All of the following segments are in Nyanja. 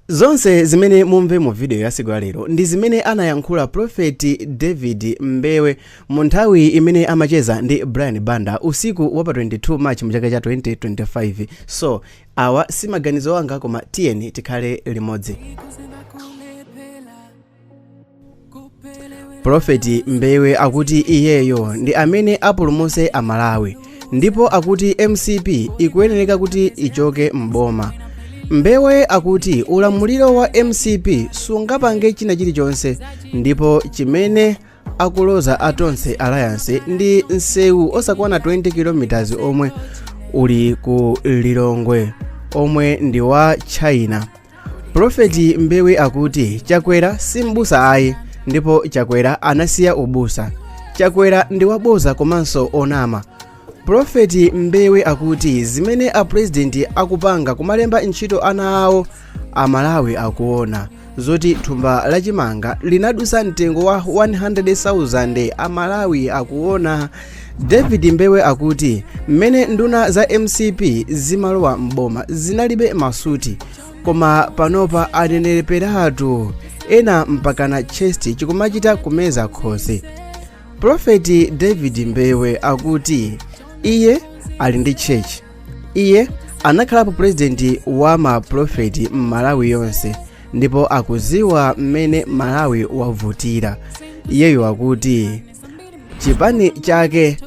Zonse zimene mumve mu video ya siku lero ndi zimene anayankhula Prophet David Mbewe mu nthawi imene amacheza ndi Brian Banda usiku wa pa 22 March mu chaka cha 2025. So awa si maganizo wanga koma tiyeni tikhale limodzi. Prophet Mbewe akuti iyeyo ndi amene apulumuse Amalawi ndipo akuti MCP ikuyenera kuti ichoke mboma. Mbewe akuti ulamuliro wa MCP sungapange china chilichonse ndipo chimene akuloza atonse alliance ndi nsewu osakwana 20 km omwe uli ku Lilongwe omwe ndi wa China. Prophet Mbewe akuti Chakwera simbusa ayi ndipo Chakwera anasiya ubusa. Chakwera ndi waboza komanso onama. Prophet Mbewe akuti zimene a president akupanga kumalemba ntchito ana awo Amalawi akuona zoti thumba lachimanga linadusa mtengo wa 100,000 Amalawi akuona. David Mbewe akuti mmene nduna za MCP zimalowa mboma zinalibe masuti koma panopa aneneperatu ena mpakana chest chikumachita kumeza khosi. Prophet David Mbewe akuti iye ali ndi church. Iye anakhalapo president wa ma prophet Malawi yonse ndipo akuziwa mmene Malawi wavutira. Iyeyo akuti chipani chake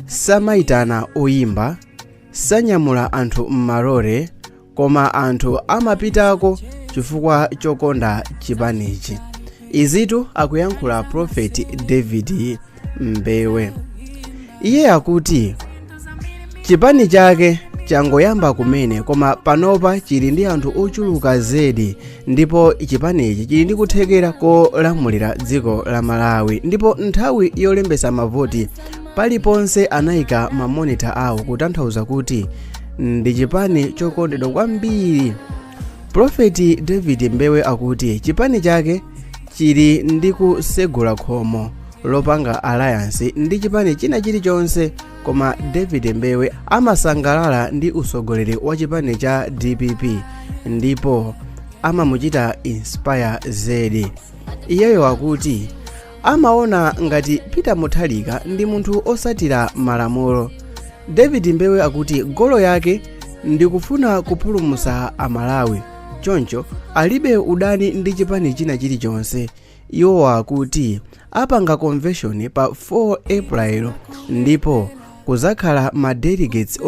samaitana oyimba, sanyamula anthu m'malore koma anthu amapitako chifukwa chokonda chipanichi. Izitu akuyankhula Prophet David Mbewe. Iye akuti chipani chake changoyamba kumene koma panopa chili ndi anthu ochuluka zedi ndipo chipanichi chili ndi kuthekera kolamulira dziko la Malawi ndipo nthawi yolembesa mavoti paliponse anayika mamonita awo kutanthauza kuti ndi chipani chokondedwa kwambiri. Prophet David Mbewe akuti chipani chake chili ndi kusegula khomo lopanga alliance ndi chipani china chilichonse koma David Mbewe amasangalala ndi usogoleri wa chipani cha DPP ndipo amamuchita inspire zedi. Iyeyo akuti amaona ngati Peter Mutharika ndi munthu osatira malamulo. David Mbewe akuti golo yake ndi kufuna kupulumusa Amalawi choncho alibe udani ndi chipani china chilichonse. Iwo akuti apanga convention pa 4 April ndipo kuzakhala ma delegates